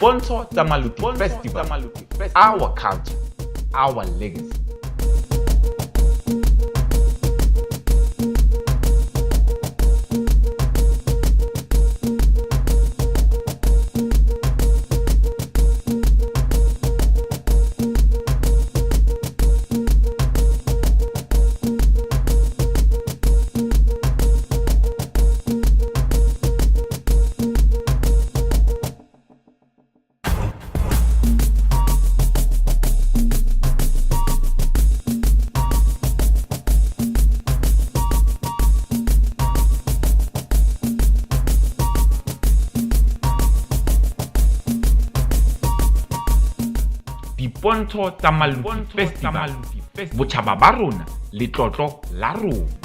Dipontsho tsa Maluti Festival, our culture, our legacy. Dipontsho tsa Maluti Festival, botjhaba ba rona le tlotlo la rona.